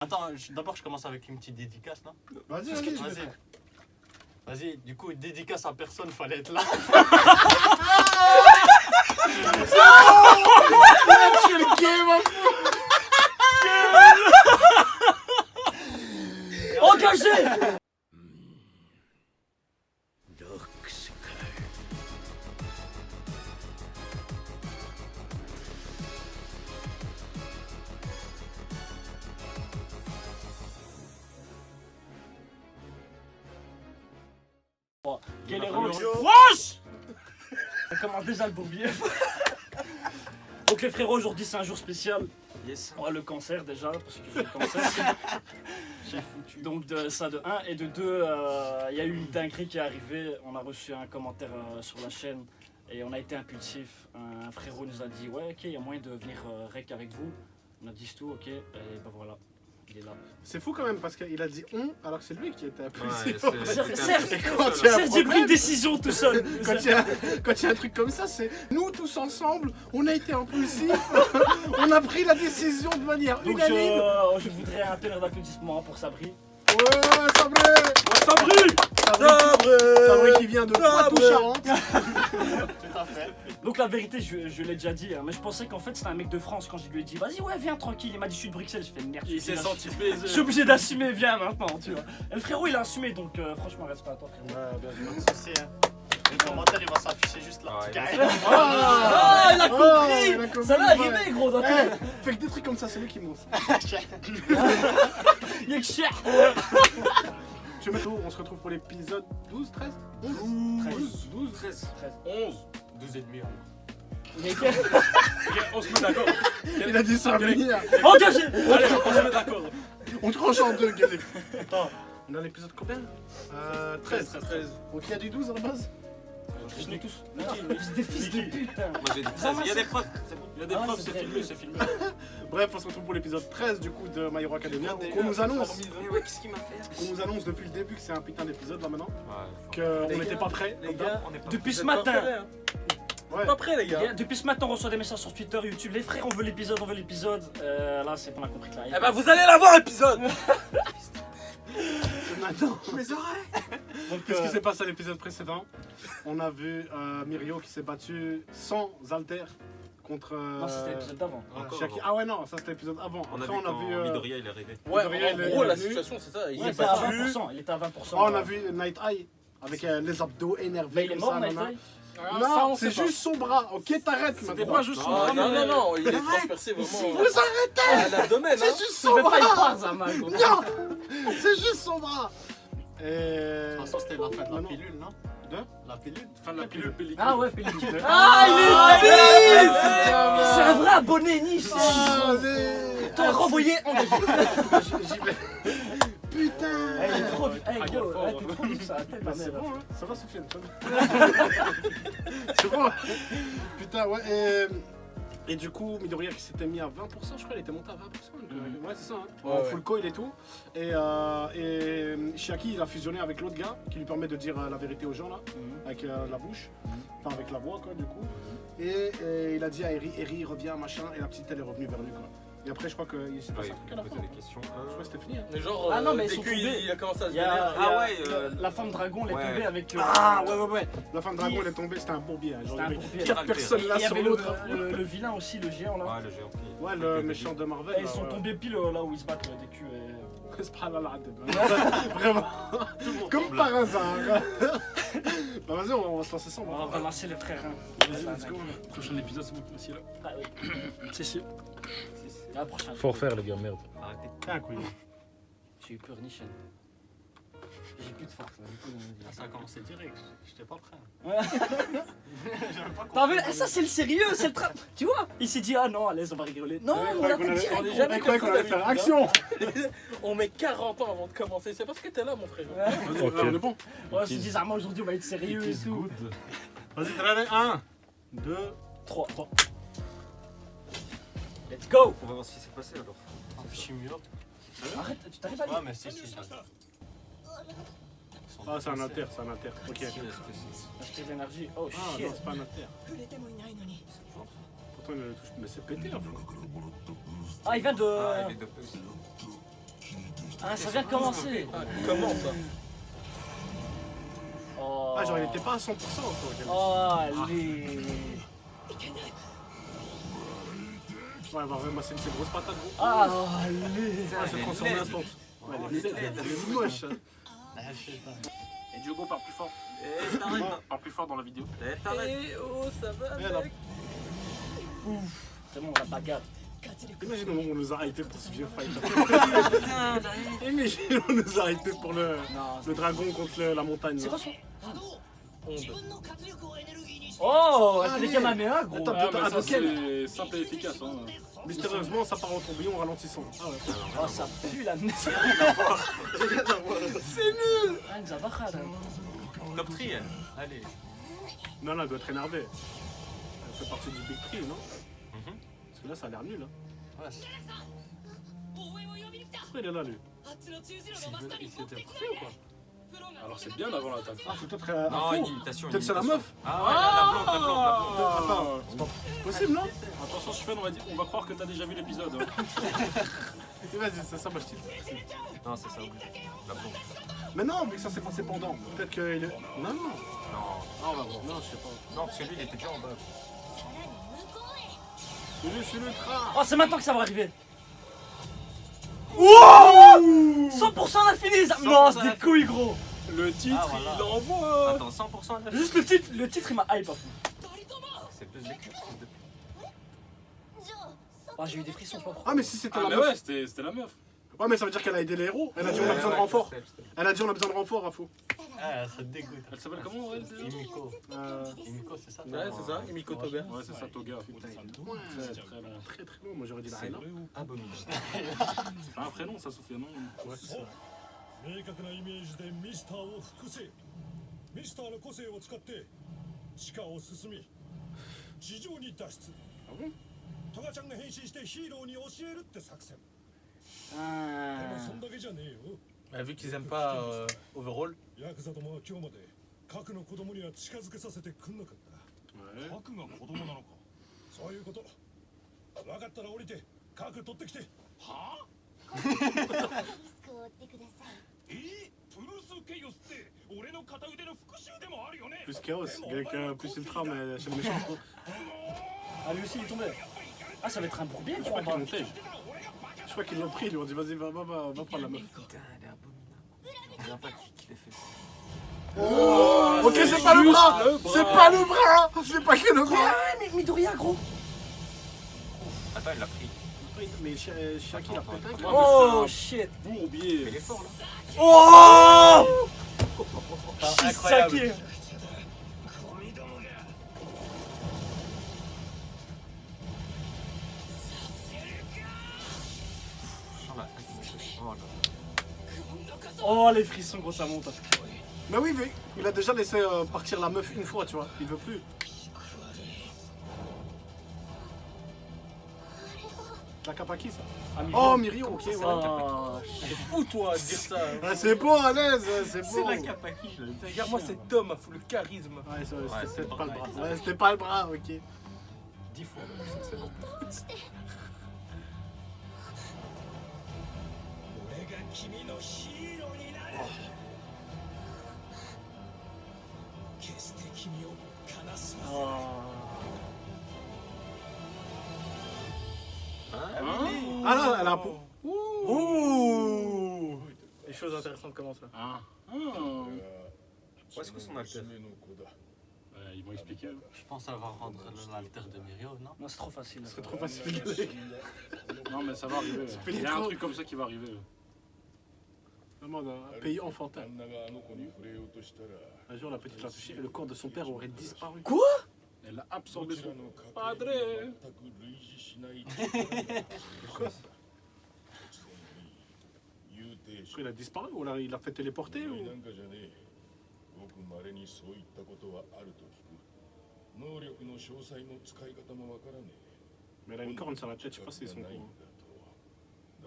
Attends, d'abord je commence avec une petite dédicace là. Vas-y. Vas-y, du coup, dédicace à personne, fallait être là. Engagé. Quel héros. Wesh. On commence déjà le bourbier. Donc les frérots, aujourd'hui c'est un jour spécial. Yes. On a le cancer déjà, parce que j'ai le cancer. J'ai foutu. Donc ça de 1 et de 2, il y a eu une dinguerie qui est arrivée. On a reçu un commentaire sur la chaîne et on a été impulsif. Un frérot nous a dit ouais ok, il y a moyen de venir rec avec vous. On a dit tout ok et ben voilà, il est là. C'est fou quand même parce qu'il a dit on alors que c'est lui qui était impulsif. Certes, j'ai pris une décision tout seul. Quand il y a un truc comme ça, c'est nous tous ensemble, on a été impulsifs, on a pris la décision de manière Donc unanime. je voudrais un tonnerre d'applaudissements pour Sabri. Ouais, Sabré. Sabri Sabré qui vient de Poitou-Charentes. Tout à fait. Donc la vérité, je l'ai déjà dit, hein, mais je pensais qu'en fait c'était un mec de France quand je lui ai dit vas-y ouais viens tranquille, il m'a dit je suis de Bruxelles, je fais merde. Il s'est senti baisé. Je suis obligé d'assumer, viens maintenant, tu vois. Et le frérot il a assumé donc franchement reste pas à toi frérot. Ouais, bien joué. Pas de soucis, hein. Le commentaire il va s'afficher juste là. Ouais, Carrément. Ah il a compris, il a compris, ça va ouais. arriver gros dans Eh, fais que des trucs comme ça, c'est lui qui monte. Il est cher. Je mets on se retrouve pour l'épisode 12, 13 11 12, 13. 11, 12 et demi. On se met d'accord. Il a dit ça à venir. Engagé. Allez, on se met d'accord. On tranche en deux, Galip. Attends, on a l'épisode combien 13. 13. Donc il y a du 12 à la base. Je l'ai tous. C'est des fils de putain. Moi j'ai dit 13. Il y a des preuves. Il y a des Ah ouais, preuves, c'est c'est filmé, vrai. c'est filmé. Bref, on se retrouve pour l'épisode 13 du coup de My Hero Academia. On nous annonce, Ouais, qu'est-ce qu'il m'a fait? on nous annonce depuis le début que c'est un putain d'épisode là maintenant. Ouais. Qu'on n'était pas prêts. Les gars, on est pas. Depuis ce matin. Ouais. Pas prêts, les gars. Depuis ce matin on reçoit des messages sur Twitter, YouTube, les frères on veut l'épisode, là c'est qu'on a compris que là. Eh ben vous allez l'avoir l'épisode. Maintenant. Mes oreilles. Donc, Qu'est-ce qui s'est passé à l'épisode précédent? On a vu Mirio qui s'est battu sans alter contre. Non c'était l'épisode d'avant. Encore Shaki. avant. Ah ouais, non, ça c'était l'épisode avant. On a Après, vu quand Midoriya il est arrivé. Ouais, Midoriya, il est en gros, la venu. situation, c'est ça. Il Il est était à battu. 20%, il était à 20%. Oh, on a vu Night Eye avec les abdos Mais énervés. il est comme mort ça, Night nana. Eye. Non, c'est juste son bras. Ok, t'arrêtes C'était maintenant. pas juste son Ah, bras. non, mais- non, non, il est transpercé Vous vraiment arrêtez. à l'abdomen. C'est Hein. juste Tu son fais pas une bras. phrase à main gros. Non, c'est juste son bras. Et. De toute façon, c'était la fin de la Non. pilule, non? De La pilule? Fin de la pilule pellicule. Ah ouais, pellicule. Ah, Ah il est nice. bien. C'est un vrai abonné niche. Allez. T'as renvoyé engagé. J'y vais. Putain. Il est trop vite. Ah, Gros, fort. t'es trop vite ça a tête Bah, ma c'est mère. bon, hein. Ça va, Sofiane. ça va. C'est bon. Putain, ouais. Et du coup, Midoriya qui s'était mis à 20%, je crois, il était monté à 20%. Ouais, c'est ça, hein. Ouais, En ouais. full coil et tout. Et Shaki, il a fusionné avec l'autre gars qui lui permet de dire la vérité aux gens, là, avec la bouche, enfin avec la voix, quoi, du coup. Et il a dit à Eri, reviens, machin, et la petite, elle est revenue vers lui, quoi. Et après, je crois qu'il s'est passé Ouais, un truc à il la fin. posait des questions. Je crois que c'était fini. Hein. Mais genre, Ah non, mais ils dès sont qu'il tombés. il a commencé à se Il y a, vénérer. Ah ouais, la femme dragon, elle est ouais. tombée avec. Ouais. La femme dragon, elle est tombée, c'était un bourbier. Hein. Genre, C'était un il y avait bourbier. 4 personnes Il là y sur avait l'autre. le vilain aussi, le géant là. Ouais, le géant. Ouais, le méchant de Marvel. Et ils sont tombés pile là où ils se battent des culs. Subhanallah, vraiment. Comme par hasard. Bah vas-y, on va se lancer ça. On va lancer les frères. Vas-y, let's go. Prochain épisode, c'est moi qui m'assieds là. Ah oui. C'est sûr. À la prochaine. Faut refaire les gars, merde. Arrêtez. Un couille. J'ai eu peur ni chaîne. J'ai plus de force. Ça a commencé direct, j'étais pas prêt. Ouais. J'avais pas T'as compris. vu, ça c'est le sérieux, c'est le tra... Tu vois, il s'est dit ah non, à l'aise, on va rigoler. Non, on l'a fait direct. on est gros. jamais On croyait qu'on allait faire action. On met 40 ans avant de commencer. C'est parce que t'es là, mon frère. Vas-y, Ok. on est bon. Ouais, se disent ah moi aujourd'hui on va être sérieux et tout. Vas-y, allez, 1, 2, 3. Let's go. On va voir ce qui s'est passé alors. Chimio. Arrête, tu t'arrives à Ouais, mais si, si. Ah, c'est un inter, c'est un inter. Ok. acheter de l'énergie. Oh Ah, shit. non, c'est pas un inter. Pourtant, il a le touche. Mais c'est pété, un peu. Ah, il vient de. Ah, il est dopé aussi. Ah, ça vient de commencer. Ah, comment ça? Oh. Ah, genre, il était pas à 100% encore. Oh, allez. Ouais, bah, vraiment, c'est une grosse patate, gros. Ah, allez. Ouais, se transformer instant. Ouais, elle est moche. Hein. Ah, je sais pas. Et Diogo parle plus fort. Eh, t'arrêtes. Parle plus fort dans la vidéo. Eh, t'arrêtes. Eh oh, ça va Eh, là. mec? C'est bon, la bagarre. Imagine on nous a hypé pour ce vieux fight. Imagine on nous a hypé pour le dragon contre la montagne. C'est là. quoi son. Onde. Oh, elle Ah, fait des mais- Kamehameha, gros. Attends, Ah, mais attends, ça quel- c'est simple et efficace. Hein. Mystérieusement, ça part en tourbillon en ralentissant. Ah ouais. Oh, ça pue la merde. C'est nul. Ah, nous a bajado. Top 3, elle. Allez. Non, là, elle doit être énervée. Elle fait partie du Big Tree, non Parce que là, ça a l'air nul. Hein. Ouais, c'est- Pourquoi il est là, lui il s'était pris ou quoi? Alors c'est bien avant l'attaque. Ah, c'est peut-être Non, un une faux. imitation. Peut-être c'est la imitation. meuf. Ah ouais, la blonde, la blonde, la blonde. Attends, c'est possible, non Attention, Shufen, on va croire que t'as déjà vu l'épisode. Hein. Vas-y, c'est ça, moi je dis. Non, c'est ça, oui. La blonde. Mais non, vu que ça s'est passé pendant. Peut-être qu'il est. Non, non. Non, Ah, on va voir. Non, je sais pas. non, parce que lui, il était déjà en bas. Lui, je suis le train. Oh, c'est maintenant que ça va arriver. Wow 100% la fini. Non, c'est des couilles, gros. Le titre, Ah, voilà. il envoie. Attends, 100% à la Juste le titre il m'a hype à fond. C'est plus d'écrit. Oh, j'ai eu des frissons, je sais pas pourquoi. Ah, mais si c'était Ah, la mais meuf. ouais, c'était la meuf. Ouais, mais ça veut dire qu'elle a aidé les héros. Elle a dit on a besoin de renfort. Elle a dit on a besoin de renfort, à faux. Ah, ça te dégoûte. Elle s'appelle comment, elle déjà Imiko. Euh, Imiko, c'est ça? Ouais, c'est ça, Imiko Toga. Ouais, c'est ça, Toga. Putain, il est Très, loin. très long. Très très long. Moi j'aurais dit la C'est haine. abominable. C'est pas un prénom, ça, Sophia, non? Ouais, c'est ça. 明確なイメージでミスターを複製ミスターの個性を使って地下を進み地上に脱出トガちゃんが変身してヒーローに教えるって作戦でも Ah. そんだけじゃねえよ Bah, vu qu'ils aiment pas Overall. ヤクザどもは今日まで核の子供には近づけさせてくんなかった Ouais. 核が子供なのかそういうこと分かったら降りて核取ってきてはあリスクを負ってください。プルース・ケイオスって俺の片腕の復讐でもあるよね Plus chaos. Avec plus ultra, mais chez le méchant. quoi. Ah, lui aussi il est tombé. Ah, ça va être un bourbier, Je quoi. crois qu'ils l'ont tège. Je crois qu'ils l'ont pris. Ils lui ont dit vas-y, va prendre la meuf. Putain, elle est abominable. Je sais pas qui l'a fait. Oh, ok, c'est pas le bras. C'est pas le bras. C'est pas que le bras. Ah, mais Midoriya, gros. Attends, il l'a pris. Mais Shaki l'a peut-être un câble. Oh, shit. Bourbier. Il est fort là. Oh Incroyable. Saké. Sur la fin, il me fait- Oh là. Oh, les frissons, gros, ça monte. Mais oui, mais il a déjà laissé partir la meuf une fois, tu vois. Il veut plus. La Kapaki, ça. Ah, Oh, Mirio, ok, ouais. Oh, C'est fou toi de dire ça. Ouais, c'est beau, à l'aise, c'est beau. C'est la Kapaki, je l'ai Regarde moi cet homme a fou le charisme. Ouais, Ouais, c'était c'est pas le vrai. bras. Ouais, c'était pas le bras, ok. 10 fois. C'est bon. 俺が君のヒーローになる決して君を悲しませない Ah non, elle a un pot. Ouh. Les choses intéressantes commencent là. Ah. Où est-ce que son acteur? Ils vont expliquer. hein. Je pense qu'elle va rendre l'alter de Mirio, non? Non, c'est trop facile. C'est trop facile. Non, mais ça va arriver. fais Il y les a un trop. truc comme ça qui va arriver. Vraiment, un pays enfantin. 旦那があの子に触れようとしたら Un jour, la petite l'a touché et le corps de son père aurait disparu. Elle a absorbé どち son らの核 padre. 全く類似しないQuoi 言うて Il a disparu ou il l'a fait téléporter な ou... んかじゃねえごく稀にそういったことはあると聞く能力の詳細の使い方もわからね Mais elle a une corne sur la tête, je sais pas si c'est son ないん coup. だと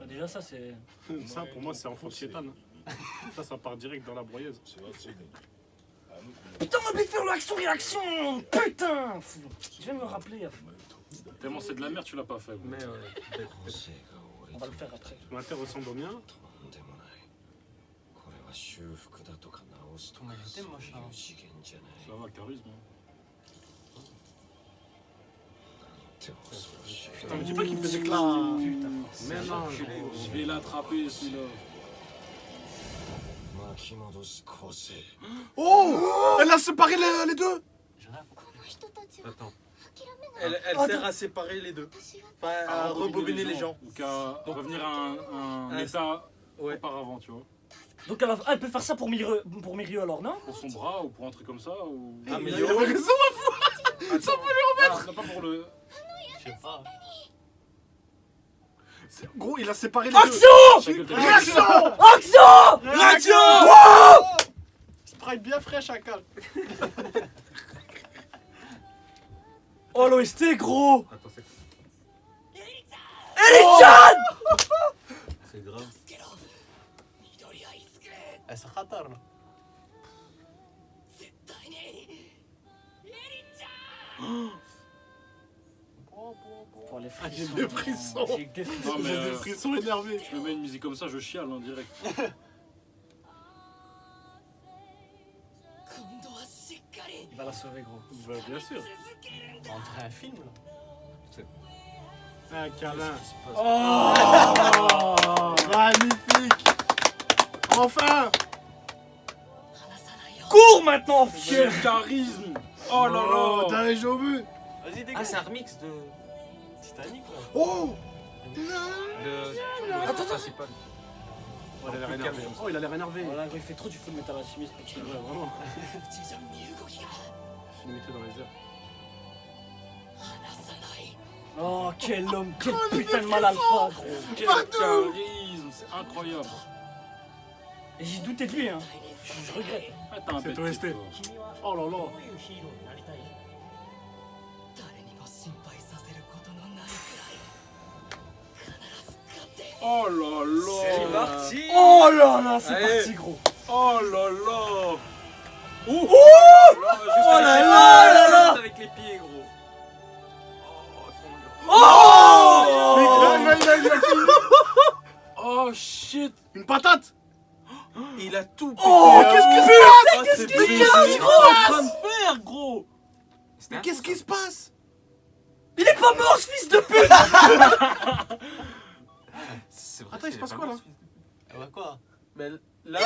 Bah, déjà, ça, c'est. Ça, pour moi, c'est enfant de chétan. Ça part direct dans la broyeuse. 世話ついでにあの子の Putain, on m'a faire l'action-réaction. Putain. Je vais me rappeler. Tellement c'est de la merde, tu l'as pas fait. Gros. Mais On va le faire après. Mon inter ressemble au mien. Thomas, il était moche. Hein. Ça va, charisme. Hein. Putain, me dis pas qu'il faisait que là. Mais non. Je vais l'attraper celui-là. Oh, elle a séparé les deux. J'ai rien compris. この人たちは Attends. 諦めない Elle sert à séparer les deux. 私が Enfin, à rebobiner les gens. Ou qu'à revenir à un état Ouais. auparavant, tu vois. Donc elle peut faire ça pour Mirio alors, non? Pour son bras ou pour un truc comme ça. Ou... Ah, mais Il avait raison. ça peut les remettre. Non, pas pour le. Je sais pas. Gros, il a séparé les Action! Réaction. Action! Réaction! Sprite bien frais, chacal. Oh l'OST gros! Attends, c'est Eri-chan! c'est grave. Elle se khatar là. Pour les Ah, j'ai frissons. des frissons. J'ai des frissons. Non, mais J'ai des frissons énervés. je me mets une musique comme ça, je chiale en direct. Il va la sauver gros. Bah, bien sûr. On dirait un film là. Un câlin. Oh! Magnifique. Enfin. Cours maintenant, fier! Quel charisme! Oh là Oh, là! t'as les jambes vu. Vas-y, Ah, dégage. c'est un remix de. Titanic là. Oh. Attends, principal. Oh, il a l'air énervé. Oh, il a l'air énervé. Voilà, gros, il fait trop du Full Metal Alchemist pour Ouais, vraiment. Je l'ai mis dans les airs. Oh, quel homme, quel putain de mal alpha, gros. Quel charisme! C'est incroyable! Et j'ai douté de lui, hein. Je regrette. Ah, t'as un C'est bête OST. type, toi. Oh là là. Oh là là! C'est parti! Oh là là, c'est Allez. parti, gros. Oh là là! Oh Oh là là là! avec les pieds, gros. Oh! Oh shit! Une patate. Il a tout pété. Oh, qu'est-ce que c'est? Qu'est-ce qu'il Mais y a, qu'est-ce gros? qu'il est en train de faire, gros? Mais qu'est-ce qui se passe? Il est pas mort, ce fils de pute! Attends, il se passe quoi là? Ouais, quoi? Mais là.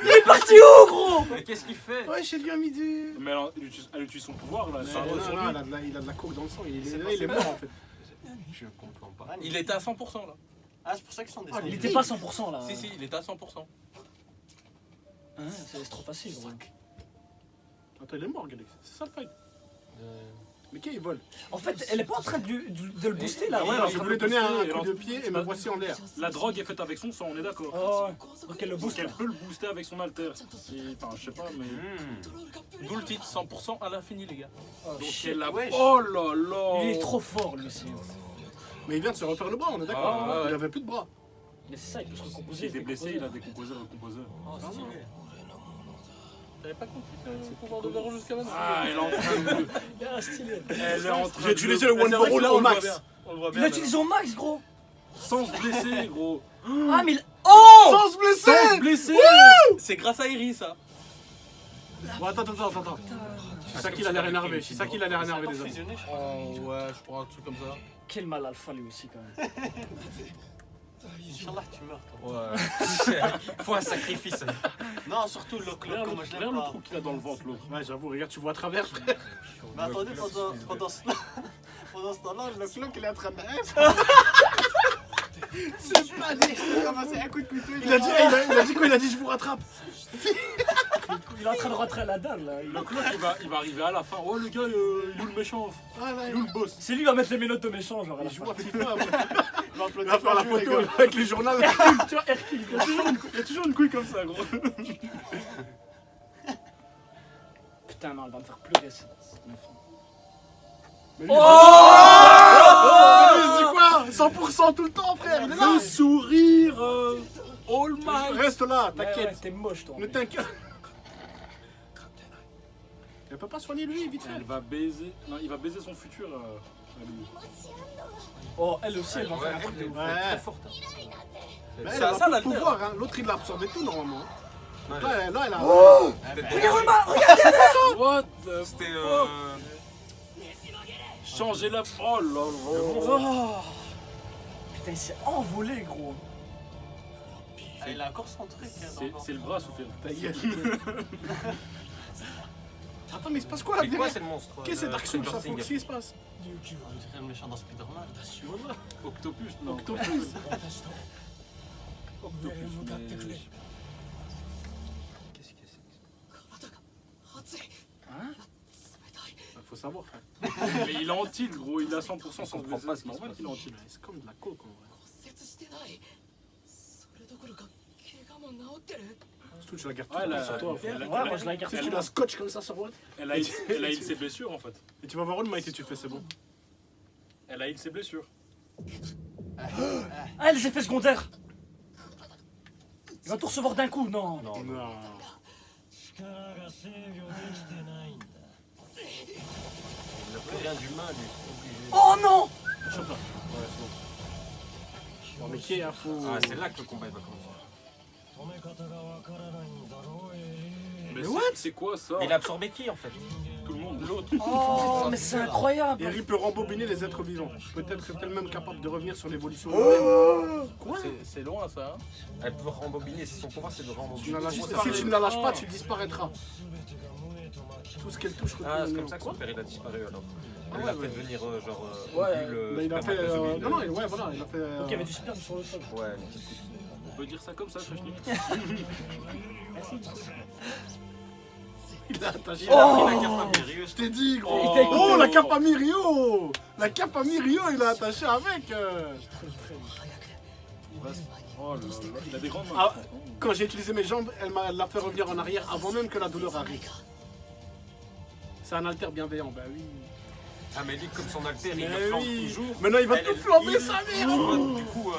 Il est parti où, gros? Mais qu'est-ce qu'il fait? Ouais, chez lui à midi. Mais alors, elle utilise son pouvoir là. Ça Non, revient sur non, lui. il a de la coke dans le sang. Il C'est est, pas il est ça. mort en fait. Je comprends pas. Il était à 100% là. Ah, c'est pour ça qu'ils sont Ah, descendus. Il était pas 100% là. Si, si, il était à 100%. Hein, c'est trop facile, gros. Attends, il est mort, Galaxy. C'est ça le fight. Mais qui il vole? En fait, elle est pas en train de le booster là. Ouais, Ouais, alors il je veut voulais le donner un booster, coup et de pied et me voici en l'air. La drogue est faite avec son sang, on est d'accord. Oh, ouais. Donc elle le Donc booste là. elle peut le booster avec son alter. Enfin, je sais pas, mais. D'où le titre 100% à l'infini, les gars. Oh, Donc shit. elle a. Wesh. Oh là là! Il est trop fort lui aussi. Mais il vient de se refaire le bras, on est d'accord. Ah, ouais. Il avait plus de bras. Mais c'est ça, il peut se Il recomposer. était blessé, il a décomposé, recomposé. Oh, stylé. T'avais pas compris le pouvoir de Vero jusqu'à maintenant? Ah, elle est en train de. Ah, stylé. Elle est en train J'ai utilisé le Ah, One c'est for vrai que All là, au on le voit max. bien. On le voit Il bien. l'a utilisé au max, gros. Sans se blesser, gros. Ah, mais il... Oh! Sans se blesser. Sans se blesser! C'est grâce à Eri, ça. Bon, attends. C'est ça qu'il a l'air énervé. C'est ça qu'il a l'air énervé Encore les hommes. fusionné, je crois. Oh, ouais, je prends un truc comme ça. Quel mal alpha lui aussi quand même. Inch'Allah que tu meurs. Toi. Ouais. Faut un sacrifice. Non, surtout le clock, comment je Regarde l'aime le pas. trou qu'il a dans le ventre, l'autre. Ouais, j'avoue, regarde, tu vois à travers, frère. Mais attendez, pendant ce temps-là, le clock il est en train de. C'est pas dit, il a ramassé un coup de couteau. Il a dit quoi? Il a dit je vous rattrape. Il est en train de rentrer à la dalle là. Le clock, il va arriver à la fin. Oh, le gars, il est où le méchant? Ah, là, Il est où le boss? C'est lui qui va mettre les menottes au méchant, genre à la il fin. joue à FIFA. après. Il va Il va faire la photo avec les journaux. Tu vois, Hercule. Il y a toujours une couille comme ça, gros. Putain, non, elle va me faire pleurer cette meuf. Mais lui, c'est quoi? 100% tout le temps, frère. Il est là. Le sourire! All Might! Reste là, Ouais, t'inquiète. ouais, t'es moche toi. Ne t'inquiète. Elle peut pas soigner lui, vite fait. Elle va baiser. Non, il va baiser son futur. À lui. Oh, elle aussi, elle va faire un truc de ouf. Ouais. Très forte. Mais C'est elle a ça, pas la de pouvoir, hein. L'autre il l'a absorbé tout normalement. Là, elle a. What the C'était. Changer la. Oh là là. Oh. Putain, il s'est envolé, gros. Ah, il a encore son truc. Hein, C'est le bras, Soufiane. Ta gueule. Attends, mais il se passe quoi là C'est quoi, c'est le monstre? Qu'est-ce que c'est Dark Souls ça? Stranger Qu'est-ce qui se passe? On dirait le méchant dans Spider-Man. Octopus, non. Octopus. Octopus, mais... Qu'est-ce que c'est? Hein? Faut savoir, frère. Mais il est en tilt, gros. Il a 100% sans comprend pas ce qui se normal passe. qu'il est en tilt. C'est comme de la coke en vrai. Surtout, tu la gardes Ouais, tout le elle temps sur toi. frère. Ouais, moi je la garde. Tu sais, tu la scotch comme ça sur moi. Elle a heal ses blessures, en fait. Et tu vas voir où le Mighty tu fais, c'est bon. Elle a heal ses blessures. Ah, les effets secondaires. Il va tout recevoir d'un coup, non. Non. Il n'a plus rien d'humain, lui. Oh non. Chope là. Ouais, c'est bon. Non, mais qui est un faux. Ah, c'est là que le combat il va commencer. Mais c'est quoi ça? Mais il a absorbé qui en fait? Tout le monde, l'autre. Oh, mais c'est incroyable. Eri peut rembobiner les êtres vivants. Peut-être est-elle même capable de revenir sur l'évolution. Quoi? C'est loin ça. Hein. Elle peut rembobiner, son pouvoir c'est de Si rembobiner. tu ne la lâches pas, tu disparaîtras. Tout ce qu'elle touche Ah, retourne c'est au comme néant. ça que son père il a disparu alors. Ah Elle ouais, l'a fait ouais. devenir genre. Ouais. ovule, Bah, il a fait. spermatozoïde. Non, non, ouais, voilà, il a fait. Donc il y avait du sperme sur le sol. Ouais, une petite coupe. On peut dire ça comme ça, Fashnik. Il a attaché. Il a pris la carte impérieuse. Je t'ai dit, gros. Il t'a écouté. Oh, la cape à Mirio. La cape à Mirio, il a attaché avec. Oh là là, il a des grandes mains. Ah, quand j'ai utilisé mes jambes, elle l'a fait revenir en arrière avant même que la douleur arrive. C'est un alter bienveillant, bah oui. Ah, mais lui, comme son alter, il Mais le flambe oui. toujours. Maintenant, il va Elle, tout elle, flamber il- sa mère. Du coup,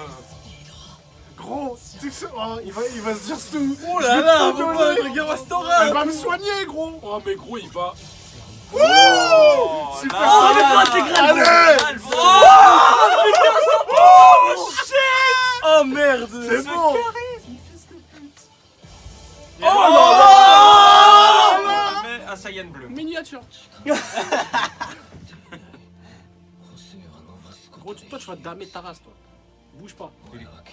Gros, tu sais, oh, il va se dire tout. Oh là là, regarde Elle va me soigner, gros. Oh, mais gros, il va. Super Oh, solide. mais toi, t'es grave. Allez. Oh merde. C'est bon. oh là là, mais un Saiyan bleu. Miniature. Gros, toi, tu vas te damer ta race, toi. Bouge pas.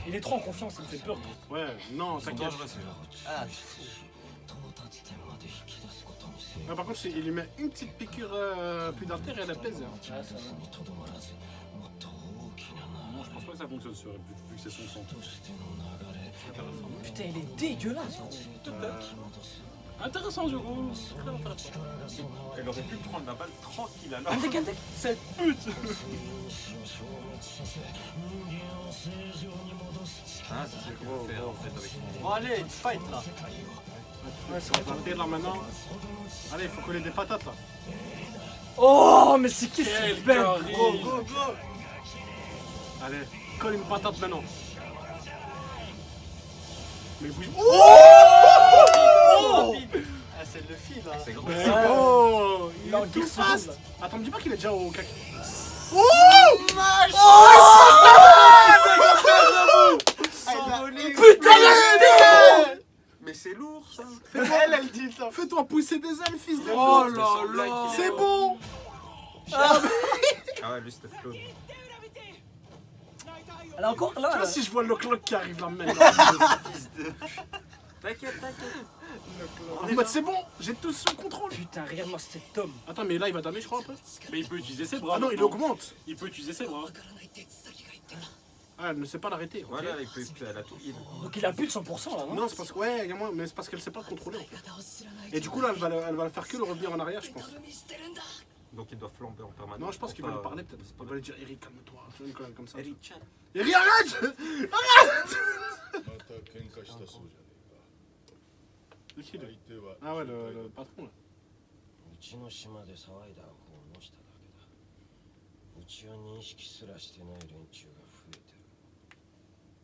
Il est trop en confiance, il me fait peur. Ouais, non, Ils sont t'inquiète. dangereux ces gens. Ah, Ouais, par contre, il lui met une petite piqûre plus d'alter et elle pèse. Ah, ça va. Non, je pense pas que ça fonctionne sur vu que c'est son sang. Putain, il est dégueulasse. Gros. Intéressant, ce gros. Très intéressant. Elle aurait pu prendre la balle tranquille alors. Cette pute. Ah, c'est ce qu'il va faire en fait avec son. bon, allez, fight là. Ouais, ça va alter là maintenant. Allez, il faut coller des patates là. Oh, mais c'est qui Quel cette bête? carré. Go, go, go. Allez, colle une patate maintenant. Mais bouge. Ah, c'est le fil là. C'est gros. Mais oh, il Il est en est tout guerre fast. seconde, Attends, me dis pas qu'il est déjà au caca. Mais c'est lourd ça. Elle dit le Fais-toi pousser des ailes, fils de. Oh C'est là son là. blague qu'il est C'est mort. bon. Ah ouais, lui c'était Claude. Elle est encore là. Tu vois, là. si je vois le clock qui arrive là maintenant. T'inquiète, t'inquiète. En mode, c'est bon, j'ai tout sous contrôle. Putain, regarde-moi cet homme. Attends, mais là, il va damer, je crois, un peu. Mais il peut utiliser ses bras. Ah non, il maintenant. augmente. Il peut utiliser ses bras. Ah, elle ne sait pas l'arrêter. ok. Voilà, elle a tout heal. Donc il a plus de 100% là, non? Non, c'est parce que. Ouais, il y a moins, mais c'est parce qu'elle sait pas le contrôler en fait. Et du coup, là, elle va faire que le revenir en arrière, je pense. Donc il doit flamber en permanence. Non, je pense qu'il va Pour lui pas- parler peut-être. Il va lui dire Eric, calme-toi. Tu vois, une connerie comme ça. Eric Chan. Eric, arrête. また喧嘩したそうじゃねえか C'est qui, lui 相手は Ah ouais, le patron là. うちの島で騒いだ方のしただけだ。うちを認識すらしてない連中が増えてる。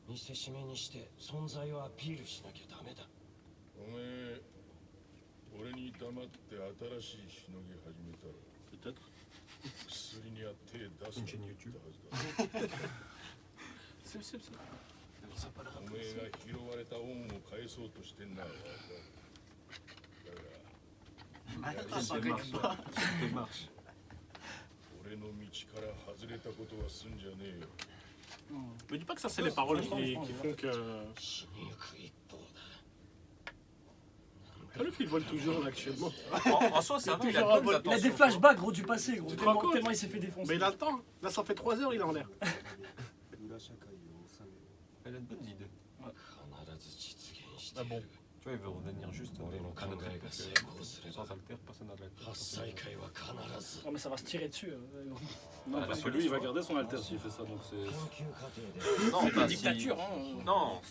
見せしめにして存在をアピールしなきゃダメだ。おめえ俺に黙って新しいしのぎ始めたら Peut-être. 薬には手出すなって言ったはずだ C'est ça. おめえが拾われた恩を返すそうとしてんな。だが Démarche. 俺の道から外れたことはすんじゃねえよ。 Me dis pas que ça, c'est les paroles qui font que. 死にゆく一方だ。 Le film, il vole toujours là actuellement. En soi, ça va, il a toujours un bonnes vol. Il a des attentions. flashbacks gros du passé gros. Tu te rends compte Tellement il s'est fait défoncer. Mais il a le temps. Là, ça fait 3 heures, il est en l'air. Elle a de bonnes idées. 必ず実現して Ah bon. Tu vois, il veut revenir juste à notre époque. Sans alter, personne n'a l'alter. 8再開は必ず Oh mais ça va se tirer dessus. Non, parce que lui, il va garder son alter s'il fait ça, donc c'est... 研究過程で Non, C'est une bah, dictature, si- hein. Non.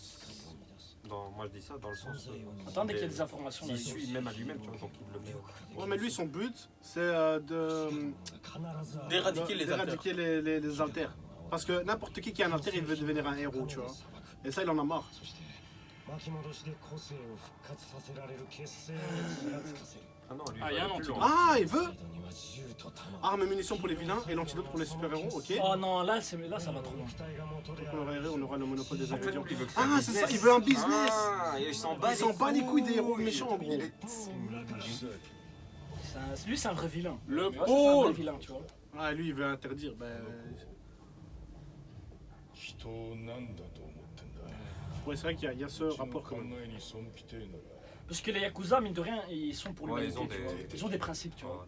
Moi, je dis ça dans le sens... Attendez qu'il y ait des informations là. Il suit même à lui-même, tu vois, donc il le met... Ouais, mais lui, son but, c'est de. 必ず D'éradiquer les alters. d'éradiquer les alters. Parce que n'importe qui a un alter, il veut devenir un héros, tu vois. Et ça, il en a marre. そして巻き戻しで個性を復活させられる結成をちらつかせる Ah non, lui, Ah, il y a va un aller plus antidote. loin. Ah, il veut サイドには銃と弾 armes et munitions pour les vilains et l'antidote pour les super-héros, ok. Oh non là ça va trop loin. 肉体が元であ On る aura, on aura le monopole des En fait, ingrédients. lui, il veut que ça Ah, c'est ça, il veut un business. Ah, il s'en bat Il s'en bat les couilles des héros méchants, en gros.裏切り Lui c'est un vrai vilain. Le Tu vois, c'est un vrai pôle. vilain tu vois. Ah, lui, il veut interdire. Ben. 人を何だと思ってんだ。 Ouais, c'est vrai qu'il y a ce うちの rapport 考 quand même. えに損きてえなら Parce que les Yakuza mine de rien ils sont pour Ouais, l'humanité. ils ont tu vois. des- Ils ont des principes tu vois.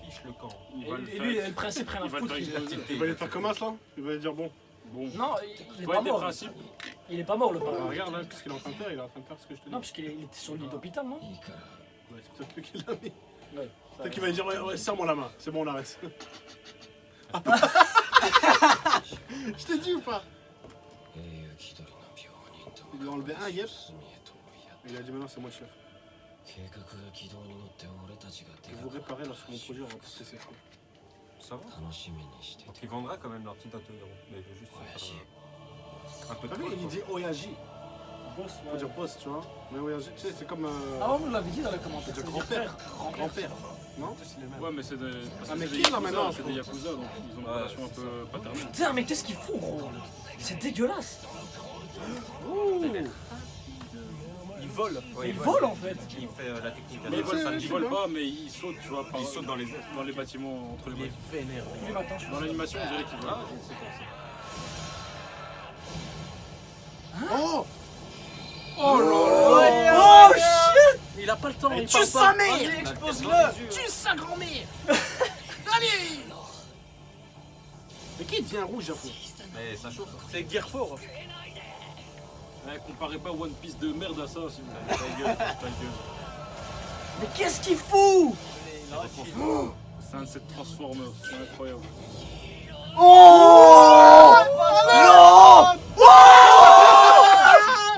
Fiche le camp. Et lui le principe rien à Il va le foutre. faire il- exploser. Il va les faire comme ça, là. Il va dire bon. Non il est Ouais, pas des mort. principes. Il est pas mort le Bah, parrain. regarde là, qu'est-ce qu'il est en train de faire. Il est en train de faire ce que je te dis. Non parce qu'il était sur le lit d'hôpital non. いいから Ouais, c'est peut-être lui qui l'a mis. Ouais. Peut-être qu'il va dire ouais, serre-moi la main. C'est bon, on arrête. Je t'ai dit ou pas? 英雄気取りの病人と Il lui a enlevé un yep. 進みへと追いや Et il a dit maintenant c'est moi le chef. 計画が軌道に乗って俺たちが手 Et が vous réparez lorsque mon projet aura porté ses fruits. Ça va. 楽しみにして Donc て il vendra quand même leur petit héros. Mais il veut juste Oyaji. faire un peu de T'as vu, troll, il quoi. dit Oyaji. Boss, Faut ouais. dire boss, tu vois. Mais Oyaji, tu sais, c'est comme. Ah on nous l'avait dit dans les commentaires. C'est ça veut grand-père. dire Grand-père. Non? Ouais, mais c'est des... Ah, mais qui là maintenant? C'est des Yakuza, donc ils ont une relation un peu paternelle. Putain mais qu'est-ce qu'il fout gros. C'est dégueulasse. Il vole. Il vole en fait. Il fait la technique. Mais il tu vole vois. pas, mais il saute, tu vois. Il saute dans les bâtiments entre les Il est bâtiments. vénère. Lui maintenant. Dans l'animation, on dirait qu'il vole. Oh! Oh shit. Il a pas le temps. Il Tue parle sa pas. mère. Vas-y, expose-le. Tue sa grand-mère. Mais qui devient rouge à fond? Mais ça chauffe. C'est guerre fort. Comparez pas One Piece de merde à ça, s'il vous plaît. Ta gueule, ta gueule. Mais qu'est-ce qu'il fout? Sunset Transformers, c'est incroyable. Oh non.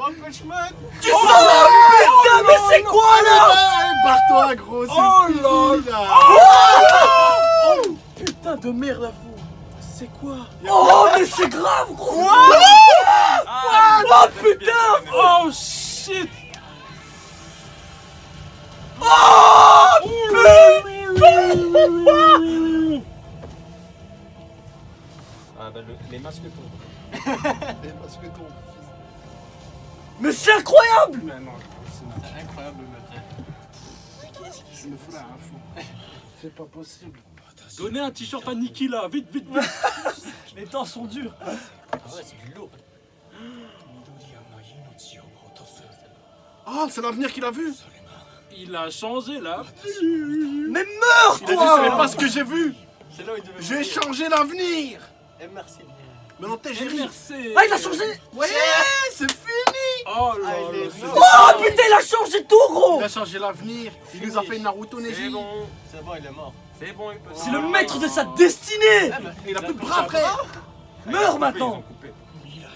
One Punch Man. Tu sens la putain mais c'est quoi là? Barre-toi, gros! Oh là! Putain de merde à fou. C'est quoi? Oh mais c'est grave gros. Oh putain. Oh shit. Ah bah les masques tombent. Et parce que ton. Mais c'est incroyable. Mais non, C'est incroyable le vrai. je me fous là un fou. C'est pas possible. Donnez un t-shirt à Nikki là, vite, vite, vite. Les temps sont durs. Ah ouais, c'est du lourd. Ah, c'est l'avenir qu'il a vu! Il a changé là. Mais meurs Il a dit ce n'est toi. pas ce que j'ai vu! C'est là où il devait J'ai mourir. changé l'avenir! Et merci. Maintenant t'es Jerry! Merci. Ah il a changé. Ouais! C'est fini! Oh là Ah, il est là. mort. Oh putain il a changé tout gros. Il a changé l'avenir! Il nous a fait Naruto C'est Neji! bon, C'est bon, il est mort. c'est bon, il peut. C'est le maître de sa destinée. Il a plus de bras, frère! Meurs Ils maintenant. ont coupé.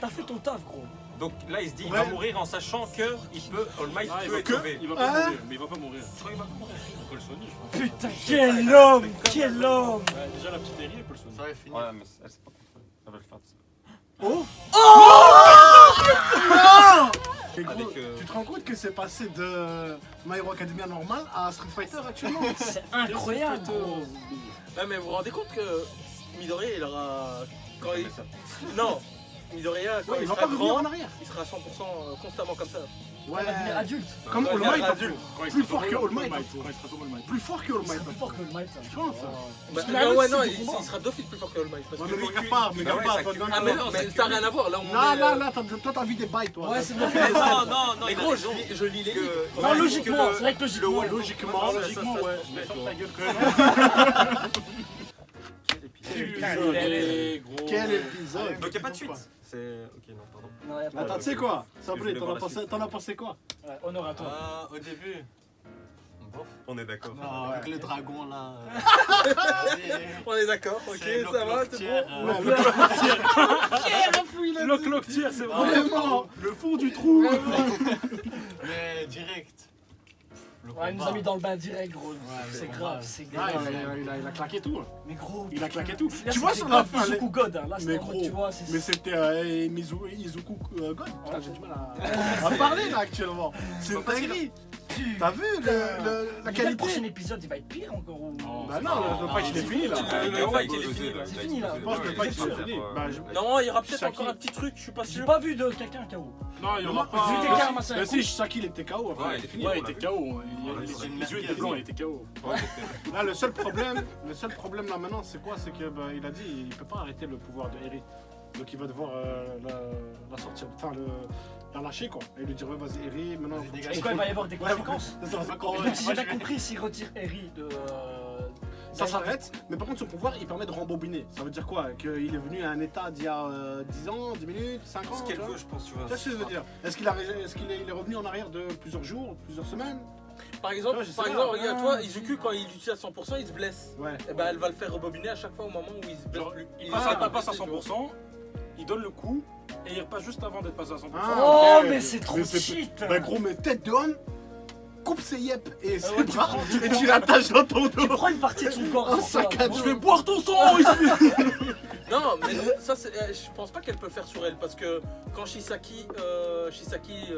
T'as fait ton taf gros. Donc là il se dit il Ouais. va mourir en sachant que il peut All Might Ah, il peut va être que- sauvé. il va pas mourir, mais il va pas mourir. Il va mourir. On peut le soigner, je pense. Putain quel homme. Quel homme. Ouais, déjà la petite Eri elle peut le soigner. Ça aurait fini. Ouais mais elle sait pas contrôler. Elle va le faire. Et gros, Avec, tu te rends compte que c'est passé de My Hero Academia normal à Street Fighter actuellement? C'est incroyable gros. Ouais, mais vous vous rendez compte que Midori, il aura. Quand il... Non, mine de rien, quand Ouais, il il va sera pas revenir grand, en arrière. il sera 100% constamment comme ça. Ouais. Il va devenir adulte. Comme Ouais, All il va Might, être adulte. plus fort que All Might. Quand il sera comme All Might. Plus fort que All Il sera Might. plus fort que le Might. Je pense. Bah, qu'il a un ouais, autre non, style de il combat. sera d'office plus fort que All Might. Parce Ouais, que mais lui, regarde pas, regarde ouais, pas. ça toi, cul- non, ah, non, mais non, non, mais ça n'a rien à voir. Là, on Là, toi, t'as vu des bails, toi. Ouais, c'est bon. Non, non, Mais il a gros, raison. je lis les livres. Non, Ouais, logiquement, que c'est vrai que logiquement. Logiquement, ça, logiquement, ça, ouais. ça, Mais ça, ferme ça. ta gueule quand même. Désolé, gros. Quel épisode. Donc, il n'y a pas de suite. C'est. Ok, non, pardon. Non, y a pas Attends, de- tu sais quoi Je Sabré, voulais voir la suite. t'en as pensé quoi? Ouais, honneur à toi. Ah, au début. Bof. On est d'accord. Non, avec le dragon là. On est d'accord, ok, ça va, c'est bon. Ouais, le clock-tier, c'est Vraiment, le fond du trou. Mais direct. Le Ouais, il nous a combat. mis dans le bain direct, gros. C'est le grave, combat. c'est Ah, grave. il a claqué tout. Mais gros, Il a claqué tout. là, Tu vois c'était sur la God, fin. Izuku God, hein. Là, Mais c'était en mode, gros, tu vois, c'est mais c'était Izuku God. Putain, j'ai du mal à parler là actuellement. C'est une dinguerie. T'as vu la Le prochain qualité? épisode, il va être pire encore. Ou... Bah non, le fight il est fini là. Le fight, il est fini, là. C'est fini, là. Je pense que le fight il est fini. Bah, Non, il y aura peut-être Shaki. encore un petit truc, je suis pas J'ai sûr. pas vu de quelqu'un KO. Non, il y Non, aura pas. Vu quelqu'un ramasser un Mais coup. si, Shaki il était KO. Ouais, Enfin, il est fini. Ouais, il on l'a était vu. KO. C'est une Les yeux étaient merguez. blancs, il était KO. Là, le seul problème là maintenant, c'est quoi? C'est que bah, il a dit il peut pas arrêter le pouvoir de Eri. Donc il va devoir la sortir, enfin la lâcher quoi. Et lui dire ouais, vas-y Eri, maintenant. Vas-y, faut que dégage. tu- Et quoi, il va y avoir des conséquences. Ça, ça va Encore, Donc, si j'ai moi, bien compris, s'il retire Eri de. Ça s'arrête, mais par contre son pouvoir il permet de rembobiner. Ça veut dire quoi? Qu'il est venu à un état d'il y a 10 ans, 10 minutes, 5 ans? Ce qu'elle tu vois? veut, je pense, tu vois. Tu vois ce que je veux dire? Est-ce qu'il est revenu en arrière de plusieurs jours, plusieurs semaines? Par exemple, Ouais, je sais pas. regarde, toi, Izuku, quand il l'utilise à 100%, il se blesse. Ouais. Et ben, elle va le faire rebobiner à chaque fois au moment où il se blesse Genre, plus. il Ah, passe à 100%, il donne le coup, et il repasse juste avant d'être passé à 100%. Oh, ok. mais c'est trop c'est- shit. Bah gros, mais tête de homme, coupe ses yep et ses ouais, tu bras prends- et tu l'attaches dans ton Tu dos. prends une partie de son corps. Un pour ça. sac à dos. Je vais boire ton sang ici. Non, mais ça, je pense pas qu'elle peut le faire sur elle parce que quand Shisaki,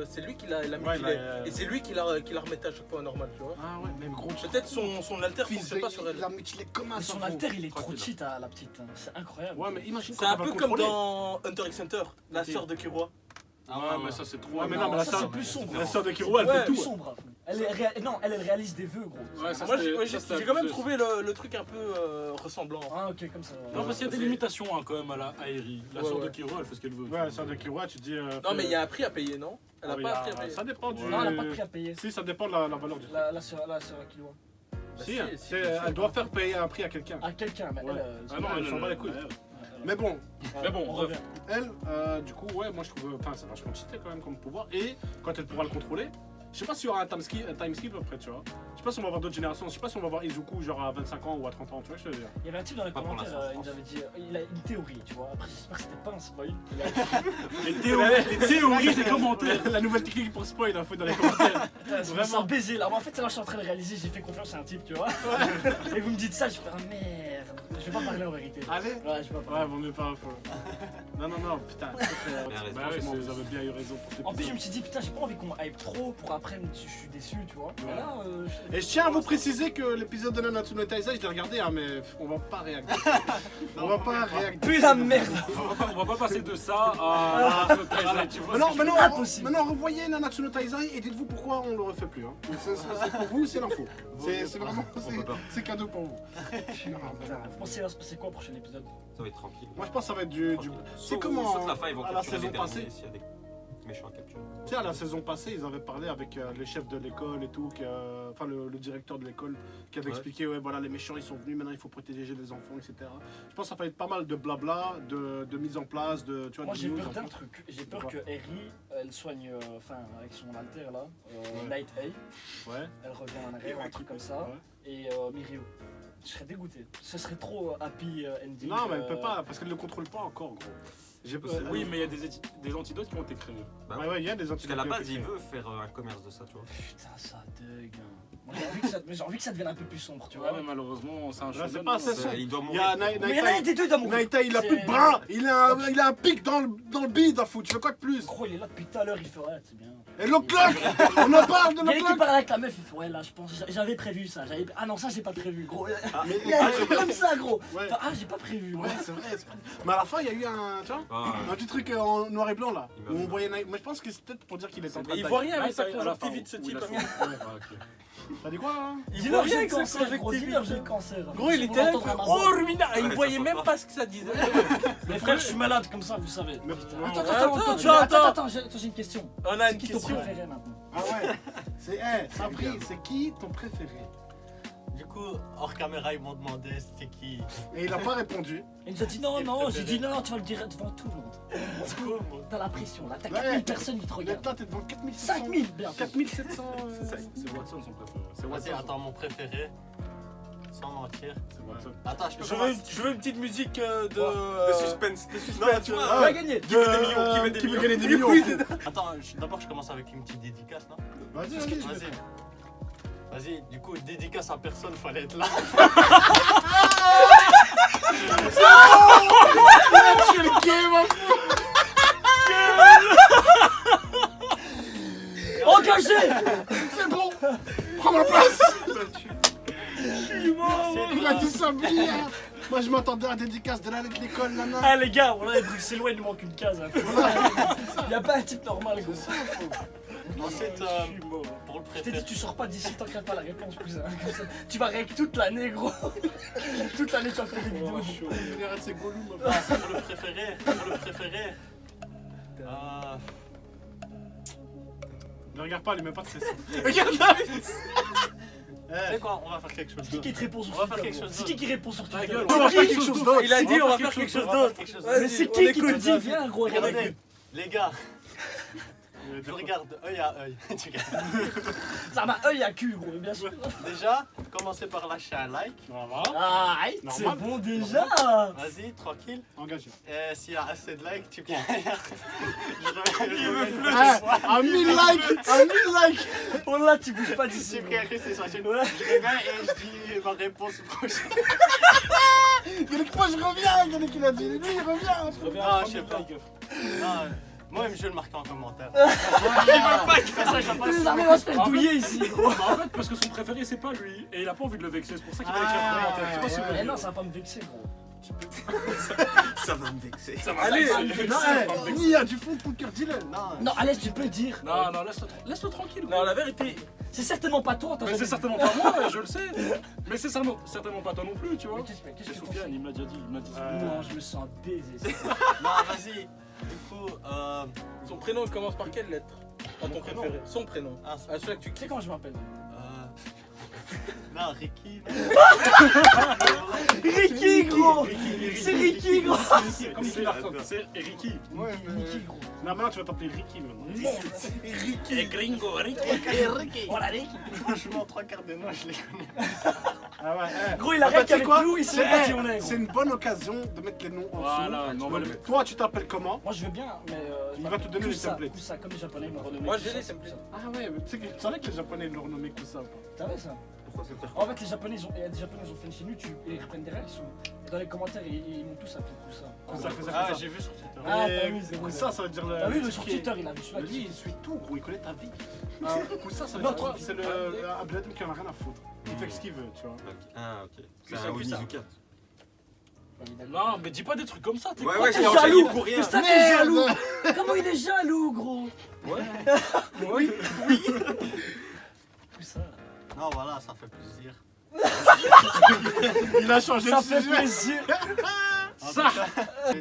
c'est lui qui la Ouais, mutilait. là, Et c'est lui qui la remettait à chaque fois normal, tu vois. Ah ouais, même gros. Peut-être son alter fils fonctionne pas sur elle. il l'a mutilé comme un Mais son sang. alter, il est trop cheat à la petite. C'est incroyable. Ouais, mais imagine C'est quand un elle va peu le comme contrôler. dans Hunter x Hunter, la Ok. sœur de Killua. Ah Ouais, mais ça c'est trop. Ouais, mais non, mais la ça, sœur c'est plus sombre. La sœur de Kiro, elle Ouais, fait Plus tout. sombre. Non, elle réalise des vœux, gros. Ouais, ça, Moi, c'était- j'ai ça, c'était j'ai quand même abusé. trouvé le truc un peu ressemblant. Ah, ok, comme ça. Non, parce qu'il y a des limitations hein, quand même à Eri. La Ouais, sœur de ouais. Kiro, elle fait ce qu'elle veut. Ouais, la sœur de Kiro, tu dis. Non, mais il y a un prix à payer, non? Elle a Ah oui, pas un prix à payer. ça dépend du. Non, elle a pas de prix à payer. Si, ça dépend de la valeur du truc. La sœur qui doit. Si, si, hein, si, c'est- bien sûr. elle doit faire payer un prix à quelqu'un. À quelqu'un, mais Ouais. elle. Ah non, elle s'en bat les couilles. Mais bon, Mais bon, on bref. revient. elle, du coup, ouais, moi je trouve. Enfin, c'est vachement cheaté quand même comme pouvoir. Et quand elle pourra le contrôler, je sais pas s'il y aura un time skip après, tu vois. Je sais pas si on va voir d'autres générations. Je sais pas si on va voir Izuku genre à 25 ans ou à 30 ans, tu vois ce que je veux dire. Il y avait un type dans les Pas pour commentaires, l'instant, je il nous avait dit, il a une théorie, tu vois. Après, j'espère que c'était pas un spoil. Les théories des commentaires. La nouvelle technique pour spoil, il faut dans les commentaires. Je me sens baisé là. Mais en fait, c'est là que je suis en train de réaliser, j'ai fait confiance à un type, tu vois. Et vous me dites ça, je fais, ah merde. Je vais pas parler en vérité. Allez. Ouais, je vais pas Ouais, parler. vaut mieux pas. Non, putain. Bah Franchement, ouais, vous c'est- avez bien eu raison pour cet En plus, je épisode. me suis dit, putain, j'ai pas envie qu'on hype trop pour après, je suis déçu, tu vois. Ouais. Et là, Et je tiens à vous préciser que l'épisode de Nanatsu no Taizai, je l'ai regardé, hein, mais on va pas réagir. On va pas réagir. putain de merde. On va pas passer de ça à. Tu vois, Impossible. Maintenant, revoyez Nanatsu no Taizai et dites-vous pourquoi on le refait plus. Hein. C'est pour vous, c'est l'info. C'est vraiment, c'est cadeau pour vous. Putain, vous pensez là, se passer quoi au prochain épisode? Ça va être tranquille. Moi, je pense que ça va être du. C'est Sauf- comment sauf la fin, ils vont à la capturer saison les passée. derniers s'il y a des méchants à capturer. Tu sais, à la saison passée, ils avaient parlé avec les chefs de l'école et tout, enfin le directeur de l'école, qui avait Ouais. expliqué, ouais, voilà, les méchants ils sont venus, maintenant il faut protéger les enfants, etc. Je pense que ça va être pas mal de blabla, de mise en place, de, tu vois, Moi de j'ai news, peur en d'un fait. truc, j'ai peur Quoi que Eri, elle soigne, enfin avec son alter là, Ouais. Night A, Ouais. elle revient en arrière, un truc comme ça, Ouais. et Mirio. Je serais dégoûté, ce serait trop happy ending. Non, mais elle peut pas, parce qu'elle ne le contrôle pas encore, gros. Oui, mais il y a des antidotes qui ont été créés. Bah Ouais, ouais, il y a des Parce qu'à la antidotes base, qui ont il été veut faire un commerce de ça, tu vois. Putain, ça dug. Moi, j'ai envie que ça devienne un peu plus sombre, tu Ouais, vois. mais malheureusement, c'est un Là, shonen. c'est pas assez sombre. Il doit Il y mourir. a Mais il y en a un des deux d'amour. Naïta, il a plus de bras, il a un pic dans le bide à foutre, tu veux quoi de plus? Gros, il est là depuis tout à l'heure, il fait ouais, c'est bien. Et l'Oclock, on en parle de Il y a qui l'Oclock. parle avec la meuf, il fait ouais, là, je pense, j'avais prévu ça. Ah non, ça, j'ai pas prévu, gros. Mais- Il y a un truc comme ça, gros. Ouais. Enfin, ah, j'ai pas prévu. Ouais, c'est vrai. Mais à la fin, il y a eu un, tu vois, Ah, un petit truc en noir et blanc là, Il où m'a on vu. voyait Naïta. Mais je pense que c'est peut-être pour dire qu'il est en train Mais de il voit tailler. rien avec sa à la fin, conjonctivite, ce où il type. a hein. Ah, ok. T'as dit quoi là? Il Dis-leur voit j'ai rien le avec sa cancer, gros. Dis-leur j'ai le conjonctivite. cancer. Gros, il Pour était là, il l'entendre fait à ma oh voix. Rumina Il Ouais, voyait ça même va. pas ce que ça disait. Mais frère, je suis malade comme ça, vous savez. Mais- Attends, j'ai une question. On a C'est une qui ton question. préféré maintenant? Ah ouais. C'est Sabri, c'est qui ton préféré? Du coup, hors caméra, ils m'ont demandé c'était qui. Et il a pas répondu. Il nous a dit non, C'était non, j'ai préféré. dit non, tu vas le dire devant tout le monde. T'as la pression là, t'as Ouais. 4000 personnes qui te regardent. Là, t'es devant 4700. 5000 bien. 4700. C'est Watson son préféré. C'est Vas-y, Watson. attends, mon préféré. Sans mentir. C'est Watson. Attends, je peux Je commencer. veux une petite musique de suspense. Non, tu vois. Tu vas gagner. Qui veut des millions? Qui veut des Qui veut millions? gagner des millions? Attends, d'abord, je commence avec une petite dédicace, non? Vas-y, Vas-y. vas-y. Vas-y, du coup, dédicace à personne, fallait être là. Tu es le game, hein. Engagé. C'est bon. Prends ma place. C'est Il a dit Sabri. Hein. Moi, je m'attendais à la dédicace de l'école, nana. Ah les gars, voilà, les Bruxellois, il nous manque une case. Hein. Y a pas un type normal, gros. Ensuite, pour le Je t'ai dit, préféré. tu sors pas d'ici tant qu'il n'y a pas la réponse, cousin. Comme ça, tu vas rec toute l'année, gros. Toute l'année, tu vas faire des vidéos. Il arrête ses gollum. Pour le préféré. Pour le préféré. Ne regarde pas, il met pas de cesse. Regarde là. Tu sais quoi, on va faire quelque chose C'est qui d'autre. te répond sur On va faire Twitter, quelque gros? chose C'est qui répond sur Twitter? gueule. On va faire quelque chose d'autre. Il a dit on va faire quelque chose d'autre. Mais c'est qui te dit? Viens, gros, regarde. Regardez, les gars, je regarde œil à œil. Tu regardes. Ça m'a œil à cul, gros, bien sûr. Déjà, commencez par lâcher un like. Voilà. Ah, c'est Normal. bon déjà. Vas-y, tranquille. Engagé. Et s'il y a assez de likes, tu viens. Un 1000 likes. Un 1000 likes. Oh là, tu bouges pas d'ici. Si gros. frère, c'est sa chaîne. Je reviens et je dis ma réponse prochaine. Il y en a qui moi je reviens. Il y en a qui l'a dit. Lui, il revient. Ah, je sais pas. Non, moi-même, je vais le marquer en commentaire. Les armées vont se faire douiller ici, gros. Bah, en fait, parce que son préféré, c'est pas lui. Et il a pas envie de le vexer. C'est pour ça qu'il va écrire un commentaire. Je sais pas si vous Eh voulez. non, ça va pas me vexer, gros. Ça va me vexer. Allez, Non, il y a du fond de ton cœur, dis-le. Non, Alès, tu peux dire. Non, non, laisse-le tranquille. Non, la vérité, C'est certainement pas toi, t'as Mais jamais- c'est certainement pas moi, je le sais. Mais c'est certainement pas toi non plus, tu vois. Mais qu'est-ce C'est que tu Soufiane, il me l'a déjà dit. Il m'a dit. Non, je me sens baisé. Non, vas-y. Du coup, son prénom il commence par quelle lettre? Pas ton prénom. préféré. Son prénom. Ah, Ah, celui que tu Tu sais comment je m'appelle? non, Ricky. Ricky, gros. C'est Ricky, gros. C'est comme il a c'est Ricky. Ouais, Ricky, gros. Non, maintenant tu vas t'appeler Ricky maintenant. Et Gringo, Ricky. Voilà, Ricky. Franchement, 3/4 de moi, je les connais. Ah ouais, Gros, il Ah bah, arrête tu sais avec quoi nous, il sait pas qui on est, C'est gros. une bonne occasion de mettre les noms en Voilà, dessous. non, on va le mettre. Toi, tu t'appelles comment? Moi, je veux bien, mais. Il va te donner les Kusa, templates. Kusa, comme les Japonais m'ont renommé. Moi, j'ai Kusa, les c'est templates. Kusa. Ah ouais, mais tu sais que tu savais que les Japonais ils l'ont renommé Kusa ou pas? T'as vu ça? Pourquoi c'est pire? En fait, les Japonais, il y a des Japonais, ils ont fait une chaîne YouTube et ils reprennent des réactions. Et dans les commentaires, ils m'ont tous appelé Kusa. Kusa, Ah, Kusa. j'ai vu sur Twitter. Ah, Et t'as vu, c'est bon. Kusa, ça veut dire le. T'as vu, le le sur qui est- Twitter, il a vu celui-là. Lui, il suit tout, gros, il connaît ta vie. Kusa, ça veut Non, dire toi, c'est le Abdeladim qui en a rien à foutre. Il fait ce qu'il veut, tu vois. Ah, ok. C'est ça, un plus ça. Onizuka. Non, mais dis pas des trucs comme ça. T'es Ouais, con. ouais, T'es j'ai enchaîné jaloux. pour rien. Putain, t'es jaloux. Comment il est jaloux, gros? Oui. Kusa. Non, voilà, ça fait plaisir. Il a changé Ça de fait sujet. plaisir. Ça.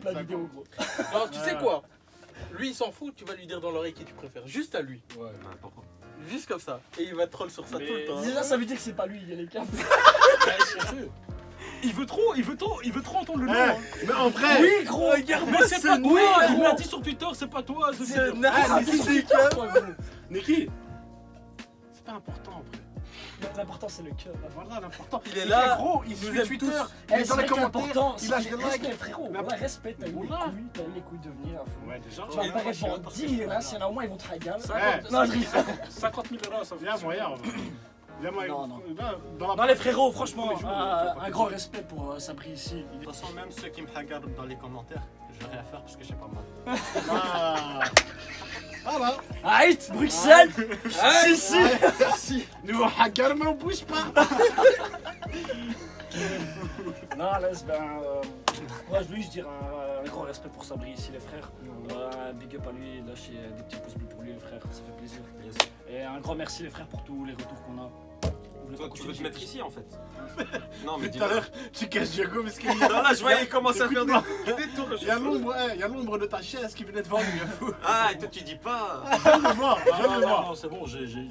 La vidéo, gros. Non, tu sais quoi? Lui, il s'en fout, tu vas lui dire dans l'oreille qui tu préfères. Juste à lui. Ouais. Bah, pourquoi? Juste comme ça. Et il va troll sur ça Mais- tout le temps. Déjà, ça veut dire que c'est pas lui, il y a les câbles. Il veut trop entendre le nom. Eh, hein. mais en vrai, Oui, gros. Regarde, Mais c'est pas toi. Il l'a dit sur Twitter, c'est pas toi. c'est Ah, narcissique. c'est toi, gros. Niki, c'est pas important en vrai. L'important, c'est le cœur. Voilà l'important. Il est là, gros, il nous suit aime Twitter, tous. il Eh, est c'est dans vrai les que commentaires, l'important, il lâche c'est des respect, likes. frérot. Mais Ouais, respect, t'as eu les Voilà. couilles, t'as eu les couilles de venir. Ouais, déjà. Tu vas me paraître pour 10 000, hein, s'il y en a au moins, ils vont te régaler. Ouais. Non, je rigole. 50 000 euros, ça fait. Viens, moyen. Viens-moi, Non, non. dans la Non, les frérots, franchement, Tous les jours, tu vas pas un grand respect pour Sabri ici. De toute façon, même ceux qui me regardent dans les commentaires, je vais rien faire parce que j'ai pas mal. Ah. Voilà. Aït, Bruxelles. Si, si. Si. Nous, hacker, mais on bouge pas. Non, laisse, moi je veux juste dire un grand respect pour Sabri ici, les frères. Un big up à lui, lâchez des petits pouces bleus pour lui, les frères, ça fait plaisir. Et un grand merci, les frères, pour tous les retours qu'on a. Toi, tu veux te mettre ici en fait? Non, mais Tout à dis-le. l'heure, tu casses Diego parce qu'il Non, là, je voyais commencer à faire des tours. Il y a l'ombre, il y a l'ombre de ta chaise qui venait devant lui, fou. Ah, et toi, tu dis pas. Je viens de le voir, je viens de le Non, voir. non, c'est bon, j'ai vu.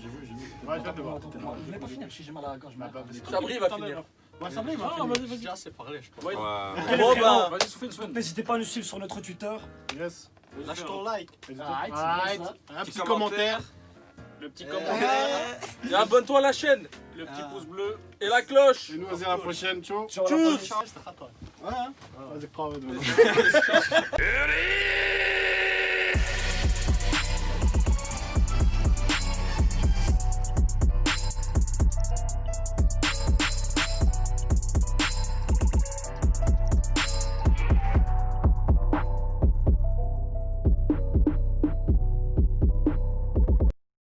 Ouais, je viens de le voir. Je vais pas finir, j'ai mal à la gorge. Sabri va finir. Bon, ça va, il va Ah, finir. vas-y. J'ai assez parlé, je pense. Ouais. Ouais. Bon bah, Vas-y, souffle une semaine. N'hésitez pas à nous suivre sur notre Twitter. Yes. Lâche ton like. Aït, Un petit commentaire. Le petit commentaire, et abonne-toi à la chaîne. le petit pouce bleu. Et la cloche. Et nous, on se dit à la prochaine. Ciao. ciao, à la Tchuss. prochaine. Ouais, hein. Vas-y, prends.